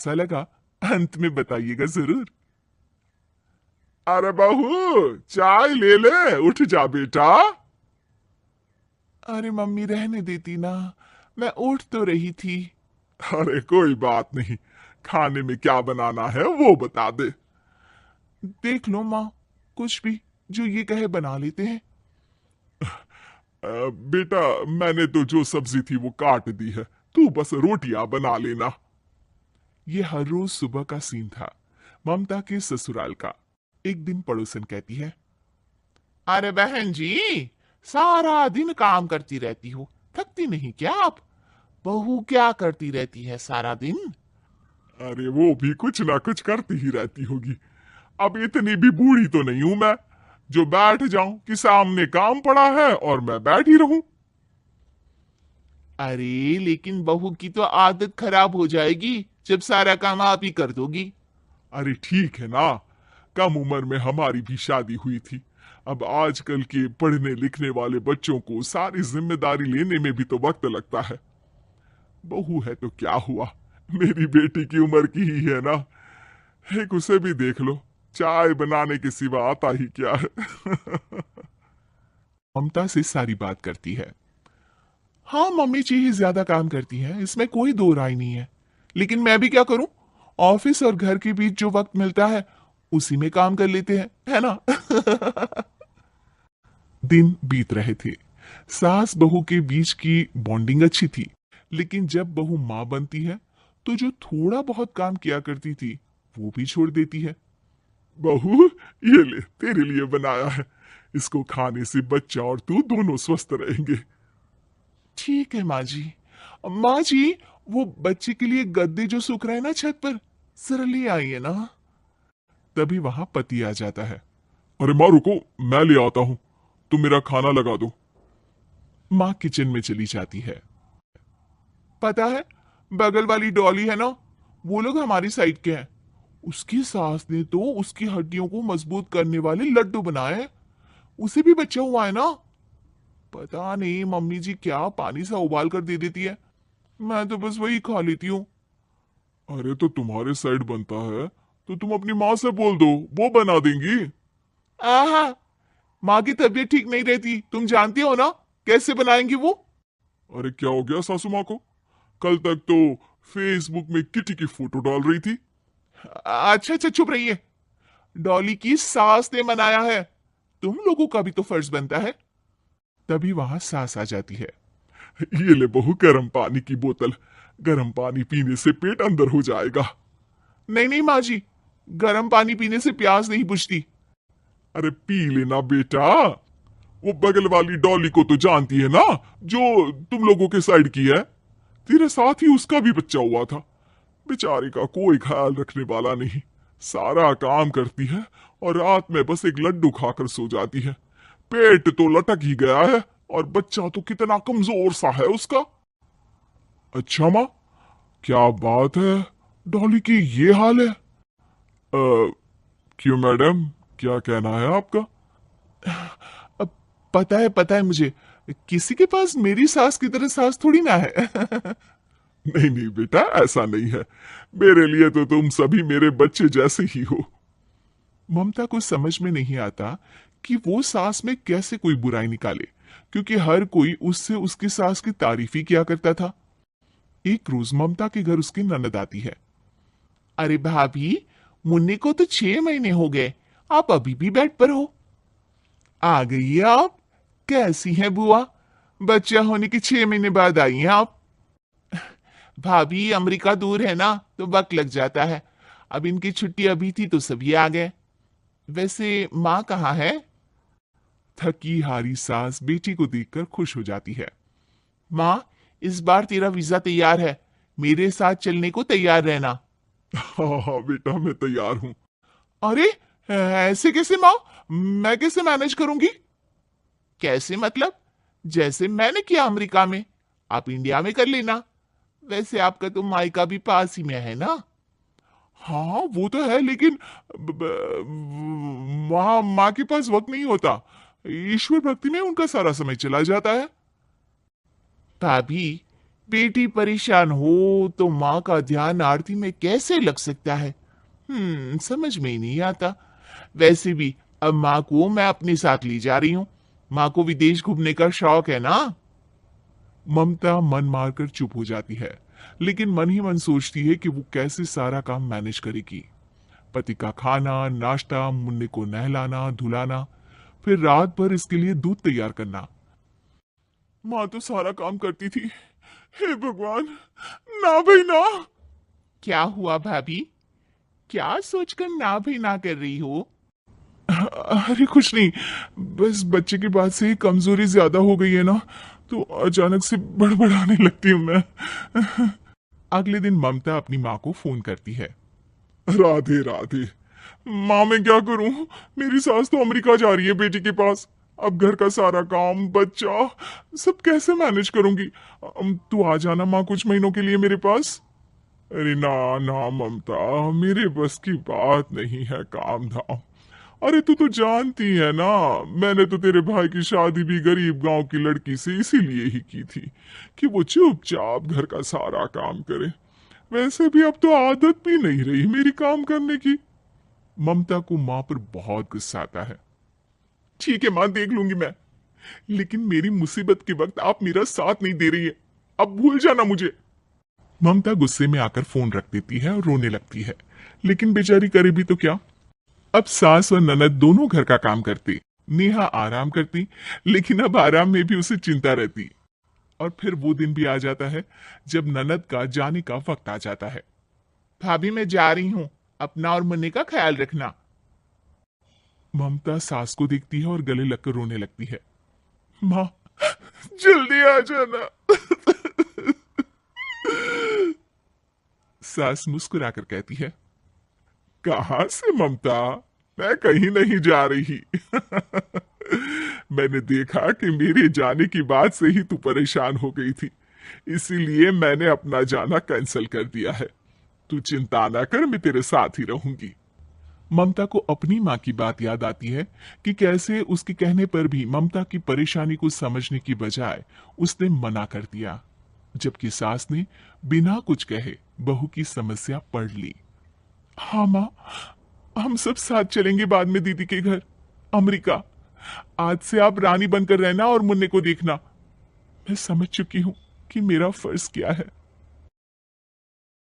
सा लगा, अंत में बताइएगा जरूर। अरे बहू, चाय ले ले, उठ जा बेटा। अरे मम्मी रहने देती ना, मैं उठ तो रही थी। अरे कोई बात नहीं, खाने में क्या बनाना है वो बता दे। देख लो माँ, कुछ भी जो ये कहे बना लेते हैं। बेटा, मैंने तो जो सब्जी थी वो काट दी है, तू बस रोटियां बना लेना। ये हर रोज सुबह का सीन था ममता के ससुराल का। एक दिन पड़ोसन कहती है, अरे बहन जी, सारा दिन काम करती रहती हो, थकती नहीं क्या आप? बहू क्या करती रहती है सारा दिन? अरे वो भी कुछ ना कुछ करती ही रहती होगी। अब इतनी भी बूढ़ी तो नहीं हूं मैं जो बैठ जाऊं कि सामने काम पड़ा है और मैं बैठ ही रहूं। अरे लेकिन बहू की तो आदत खराब हो जाएगी जब सारा काम आप ही कर दोगी। अरे ठीक है ना, कम उम्र में हमारी भी शादी हुई थी। अब आजकल के पढ़ने लिखने वाले बच्चों को सारी जिम्मेदारी लेने में भी तो वक्त लगता है। बहू है तो क्या हुआ, मेरी बेटी की उम्र की ही है ना। एक उसे भी देख लो, चाय बनाने के सिवा आता ही क्या है। ममता से सारी बात करती है। हाँ मम्मी जी ही ज्यादा काम करती है, इसमें कोई दो राय नहीं है। लेकिन मैं भी क्या करूं, ऑफिस और घर के बीच जो वक्त मिलता है उसी में काम कर लेते हैं, है ना। दिन बीत रहे थे। सास बहू के बीच की बॉन्डिंग अच्छी थी, लेकिन जब बहू माँ बनती है तो जो थोड़ा बहुत काम किया करती थी वो भी छोड़ देती है। बहू, ये ले तेरे लिए बनाया है, इसको खाने से बच्चा और तू दोनों स्वस्थ रहेंगे। ठीक है माँ जी। माँ जी, वो बच्चे के लिए गद्दे जो सूख रहे हैं ना छत पर, जरा ले आइए ना। तभी वहां पति आ जाता है। अरे माँ रुको, मैं ले आता हूँ, तुम मेरा खाना लगा दो। माँ किचन में चली जाती है। पता है, बगल वाली डॉली है ना, वो लोग हमारी साइड के हैं। उसकी सास ने तो उसकी हड्डियों को मजबूत करने वाले लड्डू बनाए हैं। उसे भी बच्चा हुआ है ना। पता नहीं मम्मी जी क्या पानी सा उबाल कर दे देती है, मैं तो बस वही खा लेती हूँ। अरे तो तुम्हारे साइड बनता है तो तुम अपनी माँ से बोल दो, वो बना देंगी। आहा, माँ की तबीयत ठीक नहीं रहती, तुम जानती हो ना, कैसे बनाएंगी वो? अरे क्या हो गया सासू माँ को? कल तक तो फेसबुक में किटी की फोटो डाल रही थी। अच्छा अच्छा, चुप रहिए। डॉली की सास ने मनाया है, तुम लोगों का भी तो फर्ज बनता है। तभी वहां सास आ जाती है। ये ले बहू गर्म पानी की बोतल, गर्म पानी पीने से पेट अंदर हो जाएगा। नहीं नहीं माँ जी, गर्म पानी पीने से प्यास नहीं बुझती। अरे पी लेना बेटा, वो बगल वाली डॉली को तो जानती है ना, जो तुम लोगों के साइड की है। तेरे साथ ही उसका भी बच्चा हुआ था। बेचारी का कोई ख्याल रखने वाला नहीं, सारा काम करती है और रात में बस एक लड्डू खाकर सो जाती है। पेट तो लटक ही गया है और बच्चा तो कितना कमजोर सा है उसका। अच्छा माँ, क्या बात है, डॉली की ये हाल है? क्यों मैडम, क्या कहना है आपका? अब पता है मुझे, किसी के पास मेरी सास की तरह सास थोड़ी ना है। नहीं नहीं बेटा, ऐसा नहीं है, मेरे लिए तो तुम सभी मेरे बच्चे जैसे ही हो। ममता को समझ में नहीं आता कि वो सास में कैसे कोई बुराई निकाले, क्योंकि हर कोई उससे उसकी सास की तारीफ ही किया करता था। एक रोज ममता के घर उसकी ननद आती है। अरे भाभी, मुन्नी को तो 6 महीने हो गए, आप अभी भी बेड पर हो। आ गई है आप? कैसी हैं बुआ, बच्चा होने के 6 महीने बाद आई हैं आप? भाभी अमेरिका दूर है ना, तो वक्त लग जाता है। अब इनकी छुट्टी अभी थी तो सभी आ गए। वैसे माँ कहाँ है? थकी हारी सास बेटी को देखकर खुश हो जाती है। माँ, इस बार तेरा वीजा तैयार है, मेरे साथ चलने को तैयार रहना। हाँ हाँ बेटा, मैं तैयार हूँ। अरे ऐसे कैसे माँ, मैं कैसे मैनेज करूंगी? कैसे मतलब? जैसे मैंने किया अमेरिका में, आप इंडिया में कर लेना। वैसे आपका तो मायका भी पास ही में है ना। हाँ वो तो है, लेकिन वहां माँ के पास वक्त नहीं होता, ईश्वर भक्ति में उनका सारा समय चला जाता है। भाभी, बेटी परेशान हो तो माँ का ध्यान आरती में कैसे लग सकता है? समझ में ही नहीं आता। वैसे भी अब माँ को मैं अपने साथ ले जा रही हूँ। माँ को विदेश घूमने का शौक है ना। ममता मन मारकर चुप हो जाती है, लेकिन मन ही मन सोचती है कि वो कैसे सारा काम मैनेज करेगी। पति का खाना, नाश्ता, मुन्ने को नहलाना धुलाना, फिर रात भर इसके लिए दूध तैयार करना। माँ तो सारा काम करती थी। हे भगवान, ना भाई ना। क्या हुआ भाभी? क्या सोचकर ना भाई ना कर रही हो? अरे कुछ नहीं, बस बच्चे के बाद से ही कमजोरी ज्यादा हो गई है ना, तो अचानक से बड़बड़ाने लगती हूँ मैं। अगले दिन ममता अपनी माँ को फोन करती है। राधे राधे। माँ मैं क्या करूं, मेरी सास तो अमेरिका जा रही है बेटी के पास। अब घर का सारा काम, बच्चा, सब कैसे मैनेज करूंगी। तू आ जाना माँ कुछ महीनों के लिए मेरे पास। अरे ना ना ममता, मेरे बस की बात नहीं है काम धाम। अरे तू तो जानती है ना, मैंने तो तेरे भाई की शादी भी गरीब गांव की लड़की से इसीलिए ही की थी कि वो चुपचाप घर का सारा काम करे। वैसे भी अब तो आदत भी नहीं रही मेरी काम करने की। ममता को माँ पर बहुत गुस्सा आता है। ठीक है माँ, देख लूंगी मैं, लेकिन मेरी मुसीबत के वक्त आप मेरा साथ नहीं दे रही है। अब भूल जाना मुझे। ममता गुस्से में आकर फोन रख देती है और रोने लगती है, लेकिन बेचारी करे भी तो क्या। अब सास और ननद दोनों घर का काम करती। नेहा आराम करती, लेकिन अब आराम में भी उसे चिंता रहती। और फिर वो दिन भी आ जाता है जब ननद का जाने का वक्त आ जाता है। भाभी मैं जा रही हूँ, अपना और मुन्ने का ख्याल रखना। ममता सास को देखती है और गले लगकर रोने लगती है। माँ जल्दी आ जाना। सास मुस्कुराकर कहती है, कहां से ममता, मैं कहीं नहीं जा रही। मैंने देखा कि मेरे जाने की बात से ही तू परेशान हो गई थी, इसीलिए मैंने अपना जाना कैंसिल कर दिया है। तू चिंता ना कर, मैं तेरे साथ ही रहूंगी। ममता को अपनी माँ की बात याद आती है कि कैसे उसके कहने पर भी ममता की परेशानी को समझने की बजाय उसने मना कर दिया, जबकि सास ने बिना कुछ कहे बहू की समस्या पढ़ ली। हाँ माँ, हम सब साथ चलेंगे बाद में दीदी के घर, अमेरिका। आज से आप रानी बनकर रहना और मुन्ने को देखना। मैं समझ चुकी हूँ कि मेरा फर्ज क्या है।